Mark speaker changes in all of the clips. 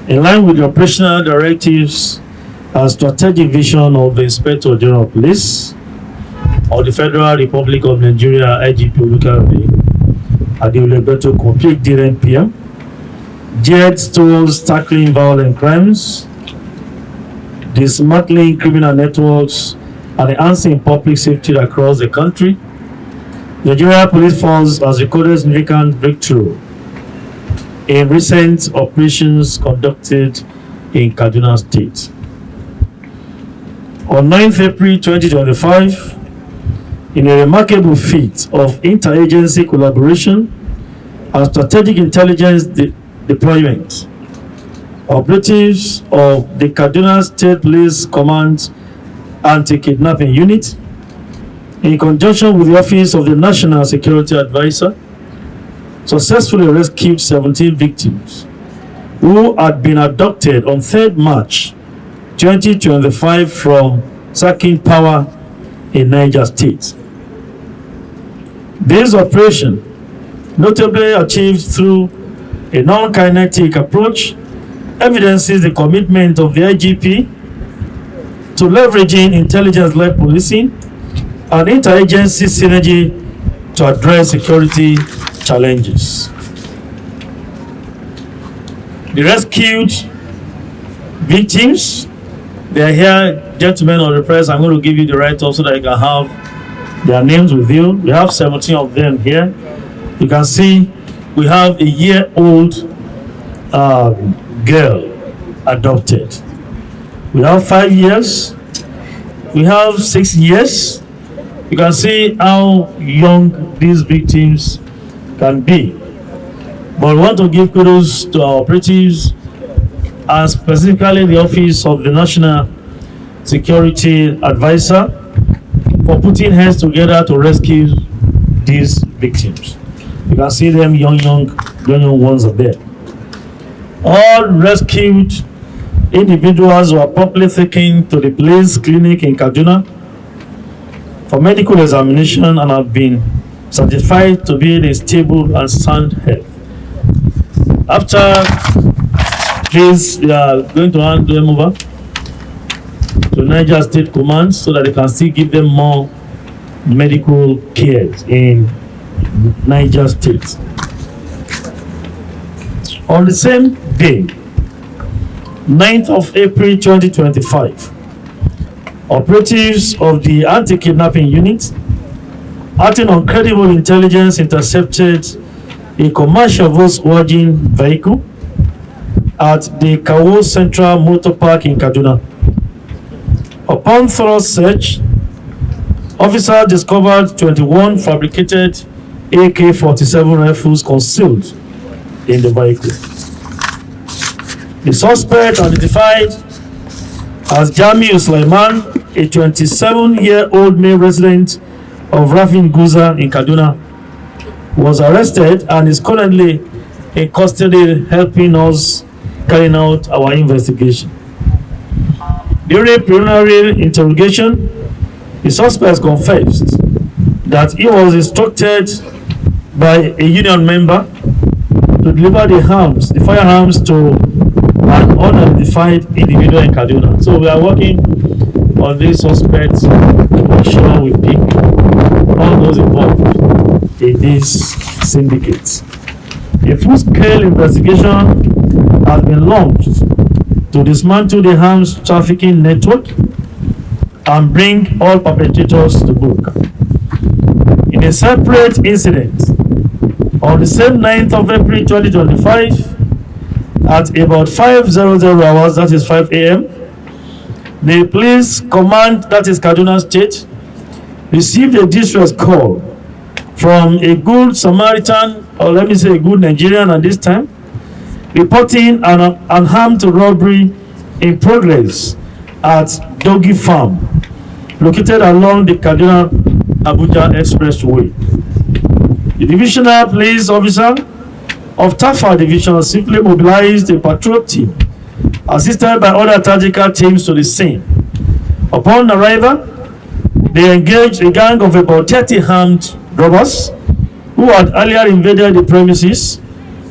Speaker 1: In line with the operational directives and strategic vision of the Inspector General of Police of the Federal Republic of Nigeria, IGP Olukayode Adeolebeto, complete DRN PM, geared towards tackling violent crimes, dismantling criminal networks, and enhancing public safety across the country. The Nigeria Police Force has recorded significant breakthrough in recent operations conducted in Kaduna State. On 9th April 2025, in a remarkable feat of interagency collaboration and strategic intelligence deployment, operatives of the Kaduna State Police Command Anti-Kidnapping Unit, in conjunction with the Office of the National Security Advisor, successfully rescued 17 victims who had been abducted on 3rd March 2025 from Sakin Power in Niger State. This operation, notably achieved through a non-kinetic approach, evidences the commitment of the IGP to leveraging intelligence-led policing and interagency synergy to address security challenges. The rescued victims, they are here, gentlemen of the press. I'm going to give you the write-up so that you can have their names with you. We have 17 of them here. You can see we have a year-old girl adopted. We have 5 years. We have 6 years. You can see how young these victims can be. But we want to give kudos to our operatives and specifically the Office of the National Security Advisor for putting heads together to rescue these victims. You can see them young ones are there. All rescued individuals were promptly taken to the police clinic in Kaduna for medical examination and have been certified to be in stable and sound health. After this, we are going to hand them over to Niger State Command so that they can still give them more medical care in Niger State. On the same day, 9th of April 2025, operatives of the Anti-Kidnapping Unit, acting on credible intelligence, intercepted a commercial Volkswagen vehicle at the Kawo Central Motor Park in Kaduna. Upon thorough search, officers discovered 21 fabricated AK-47 rifles concealed in the vehicle. The suspect, identified as Jamiu Sulaiman, a 27-year-old male resident of Rafin Guza in Kaduna, was arrested and is currently in custody helping us carrying out our investigation. During preliminary interrogation, the suspect confessed that he was instructed by a union member to deliver the firearms to an unidentified individual in Kaduna. So we are working on this suspect to ensure we pick all those involved in this syndicate. A full-scale investigation has been launched to dismantle the arms trafficking network and bring all perpetrators to book. In a separate incident, on the same 9th of April 2025, at about 5:00 hours, that is 5 a.m., the police command, that is Kaduna State, received a distress call from a good Samaritan, or let me say a good Nigerian at this time, reporting an armed robbery in progress at Doggy Farm, located along the Kaduna Abuja Expressway. The divisional police officer of Tafa Division simply mobilized a patrol team, assisted by other tactical teams, to the scene. Upon arrival, they engaged a gang of about 30 armed robbers who had earlier invaded the premises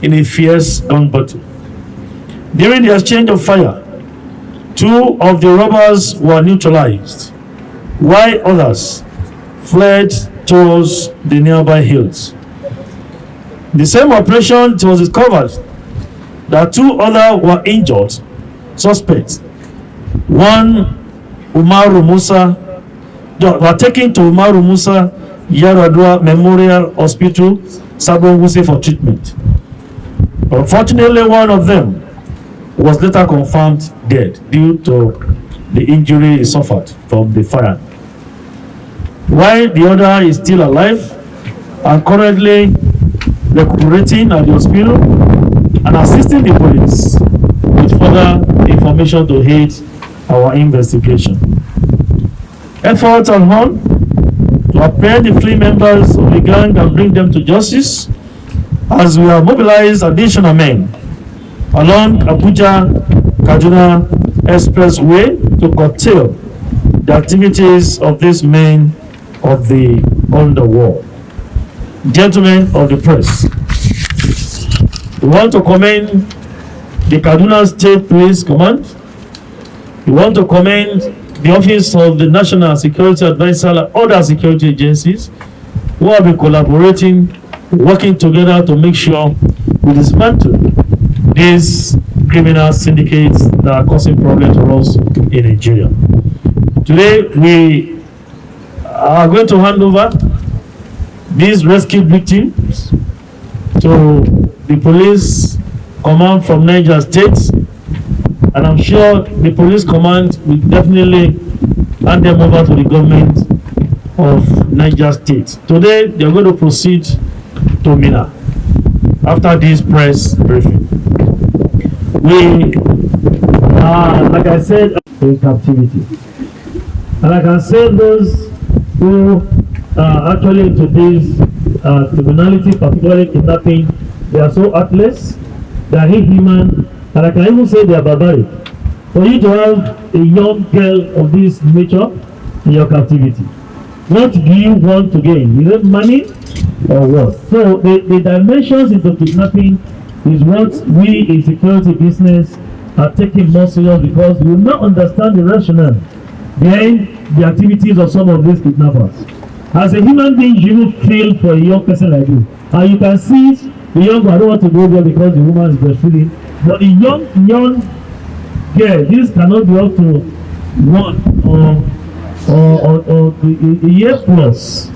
Speaker 1: in a fierce gun battle. During the exchange of fire, 2 of the robbers were neutralized, while others fled towards the nearby hills. In the same operation, it was discovered that 2 others were injured suspects. One, Umaru Musa, were taken to Umaru Musa Yaradua Memorial Hospital, Sabonguse, for treatment. Unfortunately, one of them was later confirmed dead due to the injury he suffered from the fire, while the other is still alive and currently recuperating at the hospital and assisting the police with further information to aid our investigation. Efforts are on to apprehend the 3 members of the gang and bring them to justice, as we have mobilized additional men along Abuja Kaduna Expressway to curtail the activities of these men of the underworld. Gentlemen of the press, we want to commend the Kaduna State Police Command. We want to commend the Office of the National Security Advisor and other security agencies who have been collaborating, working together to make sure we dismantle these criminal syndicates that are causing problems for us in Nigeria. Today, we are going to hand over these rescued victims to the police command from Niger State, and I'm sure the police command will definitely hand them over to the government of Niger State. Today, they're going to proceed to Mina after this press briefing. We are, like I said, in captivity. And I can say those who are actually into this criminality, particularly kidnapping, they are so heartless, they are inhuman, and I can even say they are barbaric. For you to have a young girl of this nature in your captivity, what do you want to gain? Is it money or what? So the dimensions into kidnapping is what we in security business are taking more serious, because we will not understand the rationale behind the activities of some of these kidnappers. As a human being, you will feel for a young person like you. And you can see the young girl, I don't want to go there because the woman is breastfeeding. But the young girl, this cannot be up to 1 or a year plus.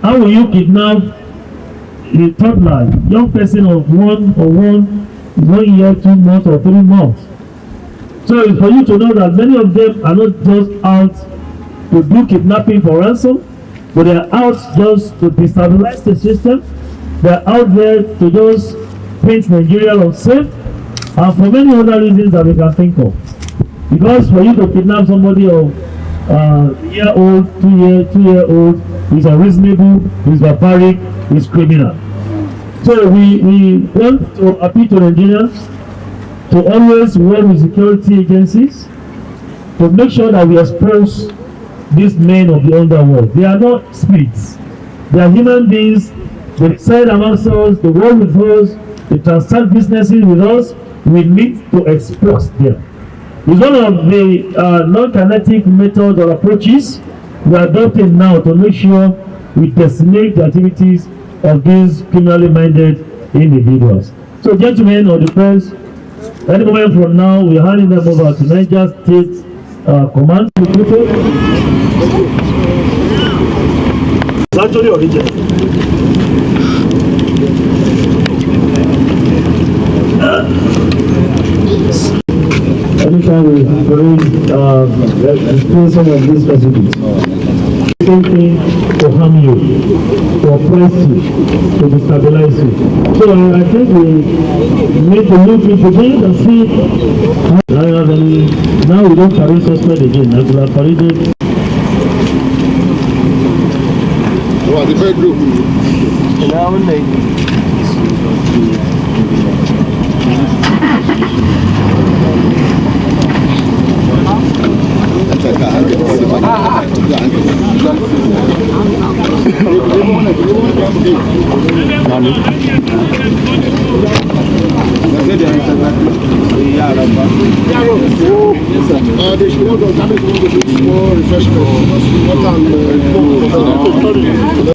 Speaker 1: How will you kidnap a toddler, young person of 1 year, 2 months, or 3 months? So for you to know that many of them are not just out to do kidnapping for ransom, but they are out just to destabilize the system. They are out there to just paint Nigeria unsafe, and for many other reasons that we can think of. Because for you to kidnap somebody of year old, 2-year-old is unreasonable, is barbaric, is criminal. So we want to appeal to Nigerians to always work with security agencies to make sure that we expose these men of the underworld. They are not spirits. They are human beings. They reside amongst us, they work with us, they transact businesses with us. We need to expose them. It's one of the non-kinetic methods or approaches we are adopting now to make sure we decimate the activities of these criminally minded individuals. So, gentlemen of the press, any moment from now, we are handing them over to Niger State Command. It's actually original. Anytime we bring the of these facilities. same thing to harm you, to oppress you, to destabilize you. So I think we need to look into this and see how I have any. Now we don't carry suspect again. I will have paraded.
Speaker 2: What the bedroom? They should want to establish more refreshment.